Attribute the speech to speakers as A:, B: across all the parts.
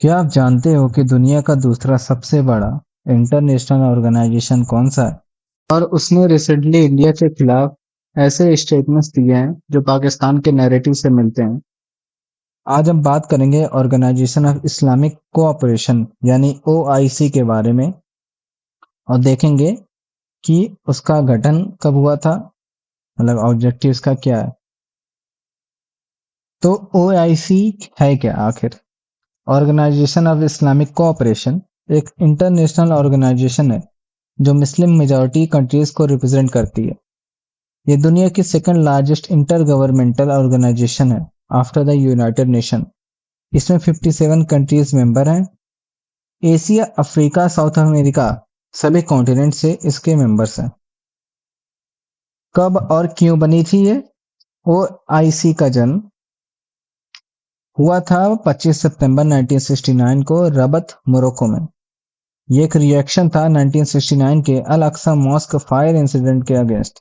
A: क्या आप जानते हो कि दुनिया का दूसरा सबसे बड़ा इंटरनेशनल ऑर्गेनाइजेशन कौन सा है? और उसने रिसेंटली इंडिया के खिलाफ ऐसे स्टेटमेंट्स दिए हैं जो पाकिस्तान के नैरेटिव से मिलते हैं। आज हम बात करेंगे ऑर्गेनाइजेशन ऑफ इस्लामिक कोऑपरेशन यानी ओआईसी के बारे में और देखेंगे कि उसका गठन कब हुआ था, मतलब ऑब्जेक्टिव इसका क्या है। तो ओआईसी है क्या आखिर? ऑर्गेनाइजेशन ऑफ इस्लामिक कोऑपरेशन एक इंटरनेशनल ऑर्गेनाइजेशन है जो मुस्लिम मेजॉरिटी कंट्रीज को रिप्रेजेंट करती है। ये दुनिया की second largest intergovernmental organisation है आफ्टर द यूनाइटेड नेशन। इसमें 57 कंट्रीज मेंबर हैं। एशिया, अफ्रीका, साउथ अमेरिका सभी कॉन्टिनेंट से इसके मेंबर्स हैं। कब और क्यों बनी थी ये? ओआईसी का जन्म हुआ था 25 सितंबर 1969 को रबत, मोरक्को में। ये एक रिएक्शन था 1969 के अल अक्सा मॉस्क फायर इंसिडेंट के अगेंस्ट,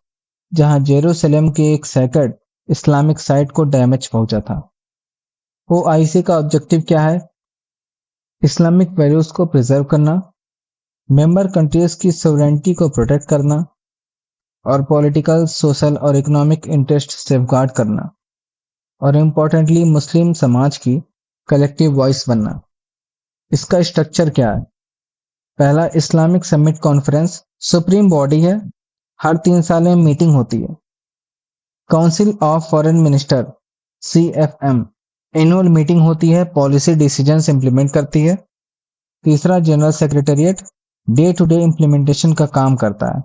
A: जहां जेरूसलम के एक सैक्रेड इस्लामिक साइट को डैमेज पहुंचा था। ओआईसी का ऑब्जेक्टिव क्या है? इस्लामिक वैल्यूज को प्रिजर्व करना, मेंबर कंट्रीज की सोवरेनिटी को प्रोटेक्ट करना और पॉलिटिकल, सोशल और इकोनॉमिक इंटरेस्ट सेफगार्ड करना, और इम्पोर्टेंटली मुस्लिम समाज की कलेक्टिव वॉइस बनना। इसका स्ट्रक्चर क्या है? पहला, Islamic summit conference supreme body है, हर 3 साल में मीटिंग होती है। Council of foreign minister CFM annual meeting होती है, पॉलिसी डिसीजंस इंप्लीमेंट करती है। तीसरा, general secretariat day to day implementation का काम करता है।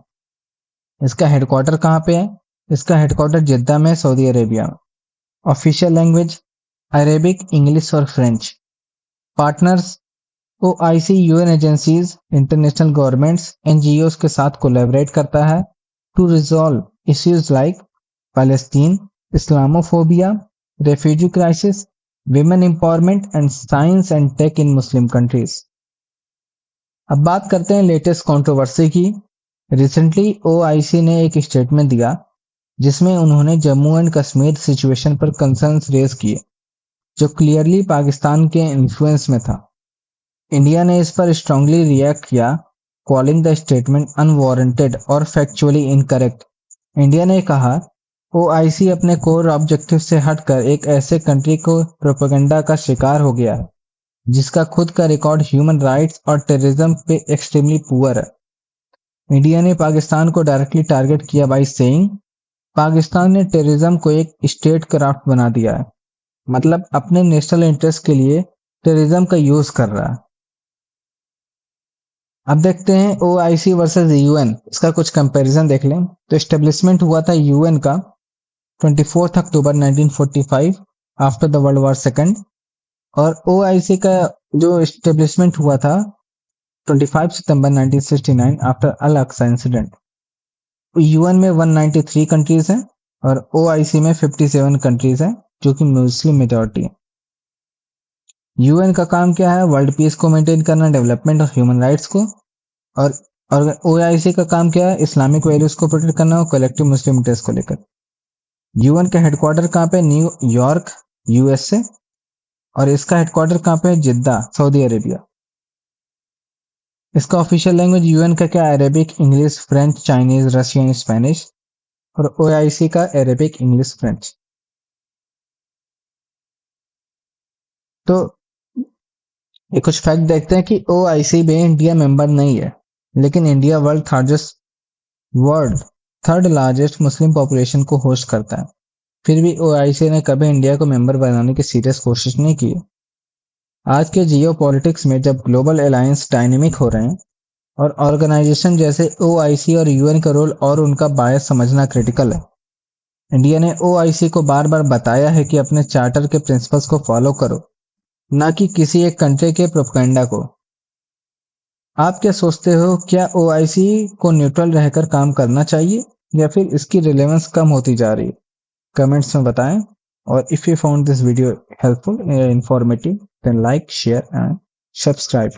A: इसका हेडक्वार्टर कहाँ पे है? इसका हेडक्वार्टर जिद्दा में, सऊदी अरेबिया में। ऑफिशियल लैंग्वेज अरेबिक, इंग्लिश और French. Partners OIC UN agencies, international governments, NGOs के साथ कोलैबोरेट करता है to resolve issues like Palestine, Islamophobia, refugee crisis, women empowerment and science and tech in Muslim countries. अब बात करते हैं लेटेस्ट कंट्रोवर्सी की। रिसेंटली ओआईसी ने एक स्टेटमेंट दिया जिसमें उन्होंने जम्मू एंड कश्मीर सिचुएशन पर कंसर्न्स रेज किए, जो क्लियरली पाकिस्तान के इन्फ्लुएंस में था। इंडिया ने इस पर स्ट्रांगली रिएक्ट किया, कॉलिंग द स्टेटमेंट अनवारंटेड और फैक्चुअली इनकरेक्ट। इंडिया ने कहा, ओआईसी अपने कोर ऑब्जेक्टिव से हटकर एक ऐसे कंट्री को प्रोपेगेंडा का शिकार हो गया है जिसका खुद का रिकॉर्ड ह्यूमन राइट्स और टेररिज्म पे एक्सट्रीमली पुअर है। इंडिया ने पाकिस्तान को डायरेक्टली टारगेट किया बाय सेइंग, पाकिस्तान ने टेररिज्म को एक स्टेट क्राफ्ट बना दिया है, मतलब अपने नेशनल इंटरेस्ट के लिए टेररिज्म का यूज कर रहा है। अब देखते हैं ओआईसी वर्सेस यूएन, इसका कुछ कंपैरिजन देख लें। तो एस्टेब्लिशमेंट हुआ था यूएन का 24 October 1945 after the world war second, और ओआईसी का जो एस्टेब्लिशमेंट हुआ था 25 सितंबर 1969 आफ्टर अल अक्सा इंसिडेंट। यूएन में 193 कंट्रीज हैं और ओआईसी में 57 कंट्रीज हैं जो कि मुस्लिम मेजॉरिटी है। यूएन का काम क्या है? वर्ल्ड पीस को मेंटेन करना, डेवलपमेंट और ह्यूमन राइट्स को। और ओआईसी का काम क्या है? इस्लामिक वैल्यूज को प्रोटेक्ट करना और कलेक्टिव मुस्लिम इंटरेस्ट को लेकर। यूएन का हेडक्वार्टर कहाँ पे? न्यूयॉर्क, USA, और इसका हेडक्वार्टर कहाँ पे? जिद्दा, सऊदी अरेबिया। इसका ऑफिशियल लैंग्वेज यूएन का क्या? Arabic, English, French, Chinese, Russian, Spanish, और ओआईसी का अरेबिक, इंग्लिश, फ्रेंच। तो ये कुछ फैक्ट देखते हैं कि ओआईसी में इंडिया मेंबर नहीं है, लेकिन India world third largest Muslim population को होस्ट करता है। फिर भी ओआईसी ने कभी इंडिया को मेंबर बनाने की सीरियस कोशिश नहीं की। आज के जियोपॉलिटिक्स में जब ग्लोबल अलायंस डायनेमिक हो रहे हैं और ऑर्गेनाइजेशन जैसे ओआईसी और यूएन का रोल और उनका बायस समझना क्रिटिकल है। इंडिया ने ओआईसी को बार बार बताया है कि अपने चार्टर के प्रिंसिपल्स को फॉलो करो, ना कि किसी एक कंट्री के प्रोपेगेंडा को। आप क्या सोचते हो, क्या ओआईसी को न्यूट्रल रहकर काम करना चाहिए या फिर इसकी रिलेवेंस कम होती जा रही है? कमेंट्स में बताएं। और if you found this video helpful या informative, then like, share and subscribe.